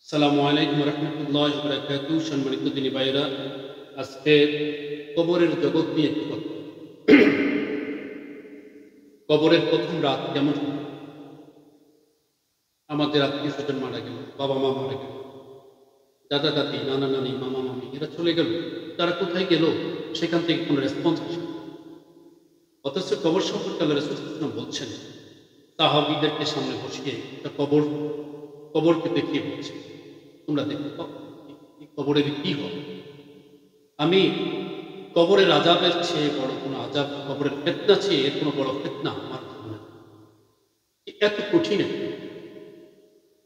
আসসালামু আলাইকুম রহমতুল্লাহ বরকাত। সম্মানিত দিনী ভাইয়েরা, আজকে কবরের জগৎ নিয়ে একটু কথা। কবরের প্রথম রাত কেমন হবে? আমাদের আত্মীয় স্বজন মারা গেল, বাবা মা মারা গেল, দাদা দাদি, নানা নানি, মামা মামি এরা চলে গেল। তারা কোথায় গেল? সেখান থেকে কোনো রেসপন্স আসে না। অথচ কবর সম্পর্কে আল্লাহ রাসূল সাল্লাল্লাহু আলাইহি ওয়াসাল্লাম বলছেন, সাহাবীদেরকে সামনে বসিয়ে একটা কবরকে দেখিয়ে বলছে, তোমরা দেখো তো এই কবরের কি হবে। আমি কবরের আযাবের চেয়ে বড় কোনো আযাব, কবরের ফিতনা চেয়ে এর কোনো বড় ফিতনা আমার জীবনে এত কঠিন একটা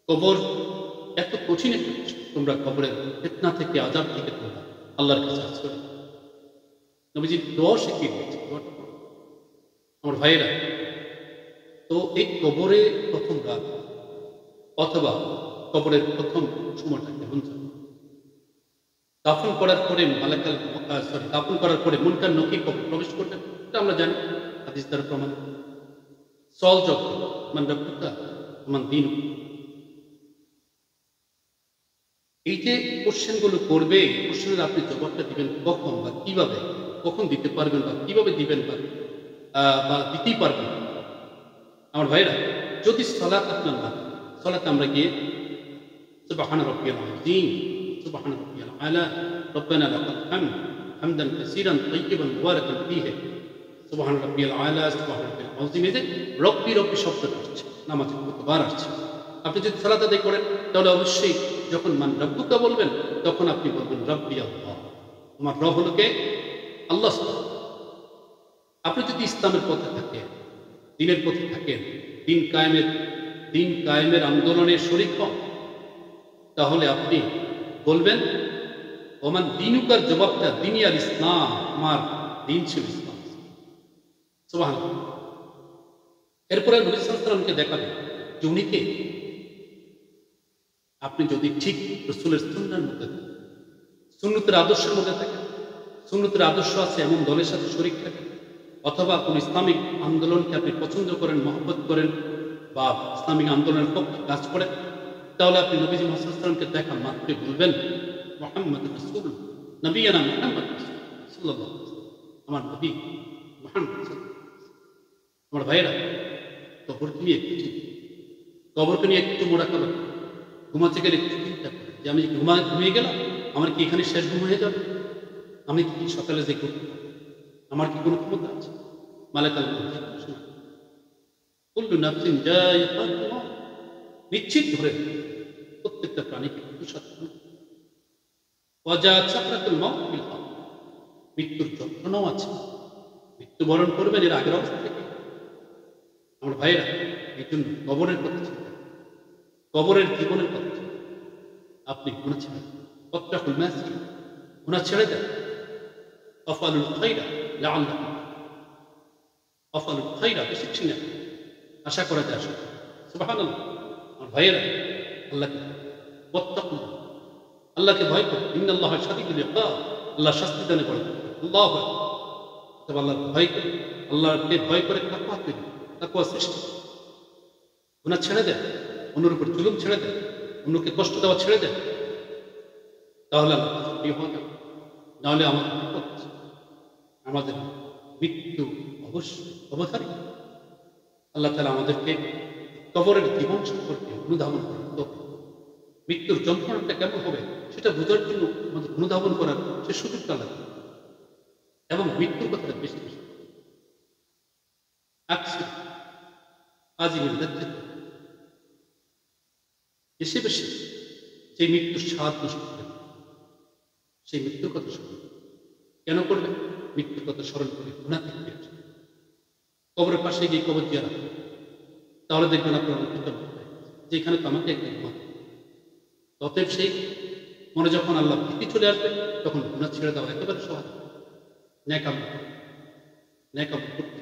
কবর, এত কঠিন একটা বিষয়। তোমরা কবরের ফিতনা থেকে, আযাব থেকে তোমরা আল্লাহর কাছে আশ্রয় নাও। নবীজি দোয়া শিখিয়ে দিয়েছে, দোয়াটা পড়ো। আমার ভাইয়েরা, তো এই কবরে প্রথম রাত অথবা কবরের প্রথম সময়টা কেমন যাবে? দাফন করার পরে দাফন করার পরে মুনকার নকির কবর প্রবেশ করবে, এটা আমরা জানি, হাদিস দ্বারা প্রমাণ। সল যজ্ঞ, মান রাব্বুকা মান দীনুক, এই যে কোশ্চেন গুলো করবে, কোশ্চেনের আপনি জবাবটা দিবেন কখন বা কিভাবে, কখন দিতে পারবেন বা কিভাবে দিবেন বা দিতেই পারবেন। আমার ভাইরা, যদি সালাত আপনার না, সালাতে আমরা গিয়ে সুবহান রাব্বিয়াল আযীম, সুবহান রাব্বিয়াল আলা, রব্বানা লাকাল হামদ হামদান কাসীরান তাইয়িবান মুবারাকান ফীহি, সুবহান রাব্বিয়াল আলা, সুবহান রাব্বিয়াল আযীম, এই যে রব্বি রব্বি শব্দটা আসছে নামাজে কতবার আসছে। আপনি যদি সালাত আদায় করেন তাহলে অবশ্যই যখন মান রাব্বুকা বলবেন তখন আপনি বলবেন রব্বি আল্লাহ, আমার রব হলো কে? আল্লাহ। আপনি যদি ইসলামের পথে থাকেন, দ্বীনের পথে থাকেন, দিন কায়েমের আন্দোলনে শরীক হন, তাহলে আপনি বলবেন ওমান দিনুকার জবাবটা দিনই আল ইসলাম, আমার দিন ছিল ইসলাম। সুবহানাল্লাহ। এরপরে নবী সাল্লাল্লাহু আলাইহি ওয়াসাল্লামকে দেখাবেন যে উনি কে। আপনি যদি ঠিক রাসূলের সুন্নাহর মধ্যে থাকেন, সুন্নতের আদর্শের মধ্যে থাকেন, সুন্নতের আদর্শ আছে এমন দলের সাথে শরীক থাকেন, অথবা কোন ইসলামিক আন্দোলনকে আপনি পছন্দ করেন, মহব্বত করেন, বা ইসলামিক আন্দোলনের পক্ষে কাজ করেন, তাহলে আপনি নবীজি মুহাম্মদ সাল্লাল্লাহু আলাইহি ওয়াসাল্লামকে দেখা মাত্রই বলবেন মুহাম্মাদুর রাসূলুল্লাহ, নবিয়ানা মুহাম্মদ সাল্লাল্লাহু আলাইহি ওয়াসাল্লাম, আমার নবী মুহাম্মদ সাল্লাল্লাহু আলাইহি ওয়াসাল্লাম। আমার ভাইয়েরা, কবরকে নিয়ে একটু চিন্তা, কবরকে নিয়ে একটু মোরাকাবা, ঘুমাতে গেলে একটু চিন্তা করেন যে আমি ঘুমিয়ে গেলাম, আমার কি এখানে শেষ ঘুম হয়ে যাবে? আমি কি সকালে যে করতে পারবো? আমার কি কোনো ক্ষমতা আছে? মালাকুল মউত ঘোষণা, কুল্লু নাফসিন যায়িকাতুল মউত, নিশ্চিত ধরে প্রত্যেকটা প্রাণীকে মৃত্যু সাথে ওয়াজাত সাকরাতুল মউত বিল হক, মৃত্যুর যন্ত্রণাও আছে, মৃত্যুবরণ করবেন এর আগের অবস্থা থেকে। আমার ভাইয়েরা, এই জন্য কবরের কথা চিন্তা করেন, কবরের জীবনের কথা চিন্তা করেন। আপনি গুনাহ ছেড়ে দেন, ওয়াত্তাকুল মাসিয়া, গুনাহ ছেড়ে দেন, আফআলুল খায়রা লাআল্লাকুম, আফআলুল খায়রা বেশি ছিলেন, আশা করা যায় আসলে। সুবহানাল্লাহ। আমার ভাইয়েরা, আল্লাহকে ওয়াত্তাকুল্লাহ, আল্লাহকে ভয় করুন, ইন্নাল্লাহা শাদীদুল ইকাব, আল্লাহ শাস্তি দানে বড়। আল্লাহু আকবার। তবে আল্লাহর ভয় করে, আল্লাহকে ভয় করে তাকওয়া তৈরি, তাকওয়া সৃষ্টি। গুনাহ ছেড়ে দেন, অন্যের উপর জুলুম ছেড়ে দেন, অন্যকে কষ্ট দেওয়া ছেড়ে দেন, তাহলে আল্লাহ কাছে প্রিয় হওয়া যাবে। নাহলে আমাদের বিপদ আছে, আমাদের মৃত্যু অবশ্যই অবধারিত। আল্লাহ তাআলা আমাদেরকে কবরের জীবন সম্পর্কে অনুধাবন করার তৌফিক, মৃত্যুর যন্ত্রণাটা কেমন হবে সেটা বোঝার জন্য আমাদের অনুধাবন করার সে সুযোগটা লাগে, এবং মৃত্যুর কথাটা বেশি বেশি আকসির আজিমের লাজ্জাত, বেশি বেশি সেই মৃত্যুর স্বাদ নষ্ট করে দেবে। সেই মৃত্যুর কথা স্মরণ কেন করবে? মৃত্যুর কথা স্মরণ করে গুনাহ থেকে ফিরে আসবে। কবরের পাশে গিয়ে কবর জিয়ারত করবেন, তাহলে দেখবেন আপনার অন্তরটা বদলে গেছে, যে এখানে তো আমাকে একদিন ঘুমাতে হবে। অতএব সেই মনে যখন আল্লাহ ভীতি চলে আসবে, তখন গুনাহ ছেড়ে দেওয়া একেবারে সহজ। নেক আমল করতে, নেক আমল করতে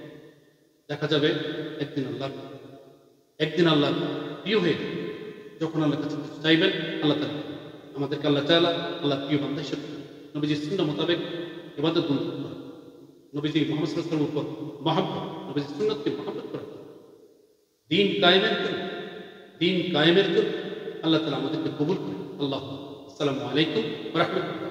দেখা যাবে একদিন আল্লাহ প্রিয় হয়ে যাবে। যখন আল্লাহর কাছে কিছু চাইবেন, আল্লাহ তাআলা আমাদেরকে আল্লাহ তাআলা আল্লাহর প্রিয় বান্দা হিসেবে নবীজির সুন্নাহ মোতাবেক ইবাদত বন্দেগি করা, নবীজি মুহাম্মদ সাল্লাল্লাহু আলাইহি ওয়াসাল্লামের উপর মহব্বত, নবীজির সুন্নাতকে মহব্বত করা, দ্বীন কায়েমের জন্য আল্লাহ তালা আমাদেরকে কবুল করেন। আল্লাহ। আসসালামু আলাইকুম ওয়া রাহমাতুল্লাহ।